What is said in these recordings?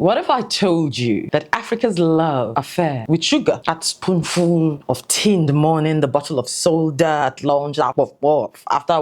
What if I told you that Africa's love affair with sugar, that spoonful of tea in the morning, the bottle of soda at lunch, after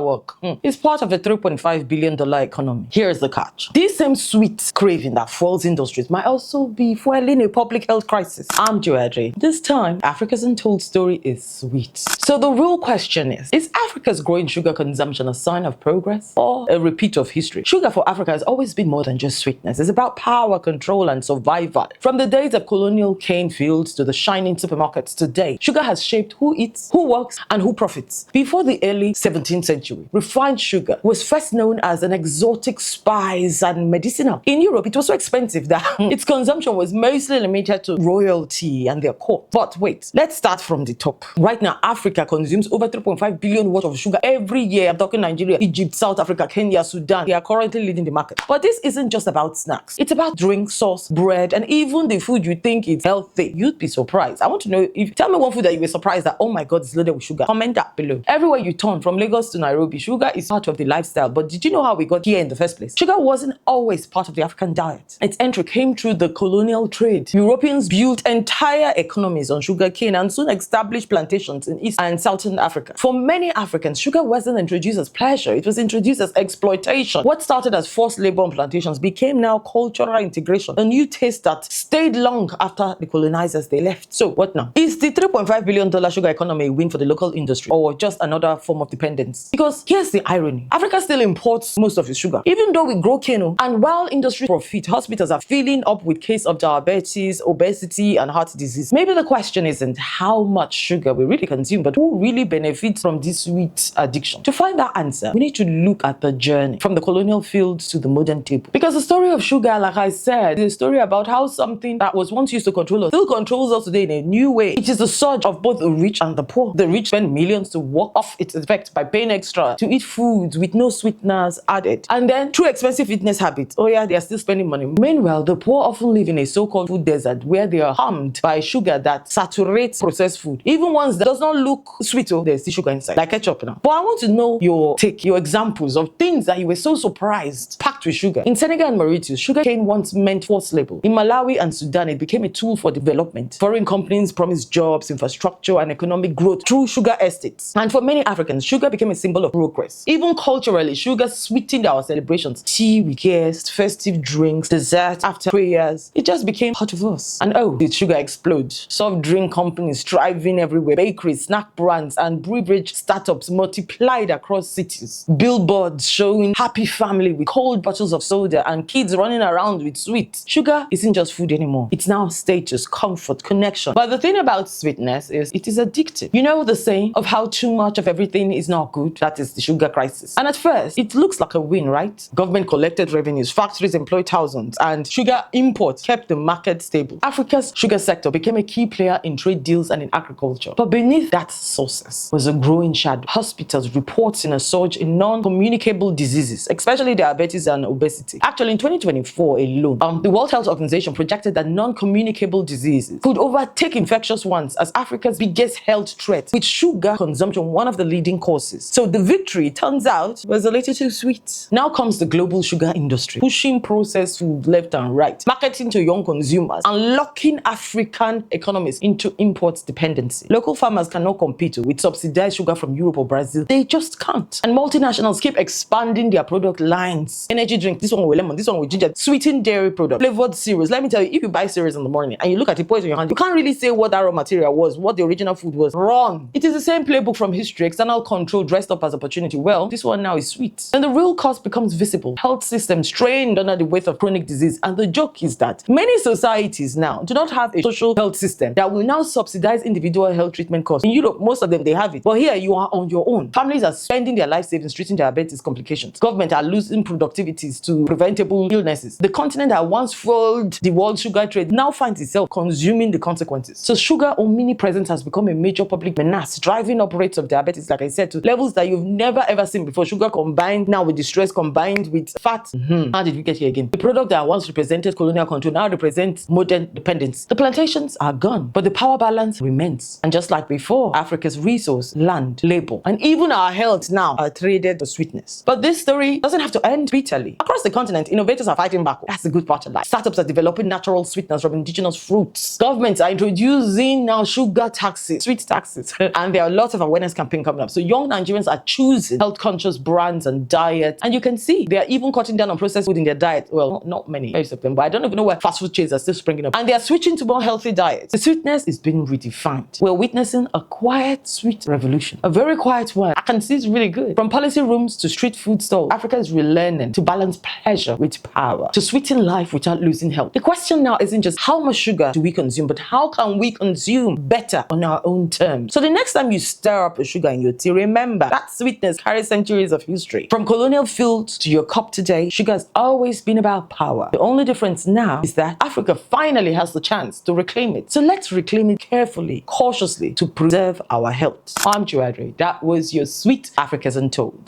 work, is part of a $3.5 billion economy? Here's the catch. This same sweet craving that fuels industries might also be fueling a public health crisis. I'm Joadre. This time, Africa's untold story is sweet. So the real question is Africa's growing sugar consumption a sign of progress or a repeat of history? Sugar for Africa has always been more than just sweetness. It's about power, control, and survival. From the days of colonial cane fields to the shining supermarkets today, sugar has shaped who eats, who works, and who profits. Before the early 17th century, refined sugar was first known as an exotic spice and medicinal. In Europe, it was so expensive that its consumption was mostly limited to royalty and their court. But wait, let's start from the top. Right now, Africa consumes over 3.5 billion worth of sugar every year. I'm talking Nigeria, Egypt, South Africa, Kenya, Sudan. They are currently leading the market. But this isn't just about snacks. It's about drinks, sauce, bread, and even the food you think is healthy. You'd be surprised. I want to know, if tell me one food that you were surprised that, oh my God, it's loaded with sugar. Comment that below. Everywhere you turn, from Lagos to Nairobi, sugar is part of the lifestyle. But did you know how we got here in the first place? Sugar wasn't always part of the African diet. Its entry came through the colonial trade. Europeans built entire economies on sugarcane and soon established plantations in East and Southern Africa. For many Africans, sugar wasn't introduced as pleasure. It was introduced as exploitation. What started as forced labor on plantations became now cultural integration, a new taste that stayed long after the colonizers they left. So what now? Is the $3.5 billion sugar economy a win for the local industry or just another form of dependence? Because here's the irony. Africa still imports most of its sugar, even though we grow cane. And while industry profit, hospitals are filling up with cases of diabetes, obesity, and heart disease. Maybe the question isn't how much sugar we really consume, but who really benefits from this sweet addiction? To find that answer, we need to look at the journey from the colonial fields to the modern table. Because the story of sugar, like I said, is a story about how something that was once used to control us still controls us today in a new way. It is the surge of both the rich and the poor. The rich spend millions to walk off its effect by paying extra to eat foods with no sweeteners added. And then through expensive fitness habits, they are still spending money. Meanwhile, the poor often live in a so-called food desert where they are harmed by sugar that saturates processed food. Even ones that does not look sweet, there's still sugar inside, like ketchup now. But I want to know your examples of things that you were so surprised packed with sugar. In Senegal and Mauritius, sugarcane once meant forced labor. In Malawi and Sudan, it became a tool for development. Foreign companies promised jobs, infrastructure, and economic growth through sugar estates. And for many Africans, sugar became a symbol of progress. Even culturally, sugar sweetened our celebrations. Tea with guests, festive drinks, desserts after prayers. It just became part of us. And did sugar explode? Soft drink companies thriving everywhere. Bakeries, snack brands, and beverage startups multiplied across cities. Billboards showing happy family with cold bottles of soda and kids running around with sweets. Sugar isn't just food anymore. It's now status, comfort, connection. But the thing about sweetness is it is addictive. You know the saying of how too much of everything is not good? That is the sugar crisis. And at first, it looks like a win, right? Government collected revenues, factories employed thousands, and sugar imports kept the market stable. Africa's sugar sector became a key player in trade deals and in agriculture. But beneath that success was a growing shadow. Hospitals reporting a surge in non-communicable diseases, especially diabetes and obesity. Actually, in 2024 alone, the World Health Organization projected that non-communicable diseases could overtake infectious ones as Africa's biggest health threat, with sugar consumption one of the leading causes. So the victory, turns out, was a little too sweet. Now comes the global sugar industry, pushing processed food left and right, marketing to young consumers, and locking African economies into import dependency. Local farmers cannot compete with subsidized sugar from Europe or Brazil. They just can't. And multinationals keep expanding their product lines. Energy drink, this one with lemon, this one with ginger, sweetened dairy product, flavored cereals. Let me tell you, if you buy cereals in the morning and you look at it, pour it in your hand, you can't really say what that raw material was, what the original food was. Wrong. It is the same playbook from history, external control dressed up as opportunity. Well, this one now is sweet. And the real cost becomes visible. Health systems strained under the weight of chronic disease. And the joke is that many societies now do not have a social health system that will now subsidize individual health treatment costs. In Europe, most of them, they have it. But here, you are on your own. Families are spending their life savings treating diabetes complications. Government are losing productivities to preventable illnesses. The continent that once fueled the world sugar trade now finds itself consuming the consequences. So sugar omnipresence has become a major public menace, driving up rates of diabetes, like I said, to levels that you've never ever seen before. Sugar combined now with the stress, combined with fat. How did we get here again? The product that once represented colonial control now represents modern dependence. The plantations are gone, but the power balance remains. And just like before, Africa's resource, land, labor, and even our health now are traded for sweetness. But this story doesn't have to end bitterly. Finally, across the continent, innovators are fighting back. That's the good part of life. Startups are developing natural sweeteners from indigenous fruits. Governments are introducing now sugar taxes, sweet taxes. And there are lots of awareness campaigns coming up. So young Nigerians are choosing health-conscious brands and diets. And you can see they are even cutting down on processed food in their diet. Well, not many, most of them, but I don't even know where fast food chains are still springing up. And they are switching to more healthy diets. The sweetness is being redefined. We're witnessing a quiet, sweet revolution. A very quiet one. I can see it's really good. From policy rooms to street food stalls, Africa is relearning to balance pleasure with power, to sweeten life without losing health. The question now isn't just how much sugar do we consume, but how can we consume better on our own terms? So the next time you stir up a sugar in your tea, remember that sweetness carries centuries of history. From colonial fields to your cup today, sugar has always been about power. The only difference now is that Africa finally has the chance to reclaim it. So let's reclaim it carefully, cautiously, to preserve our health. I'm Joadre. That was your Sweet Africas Untold.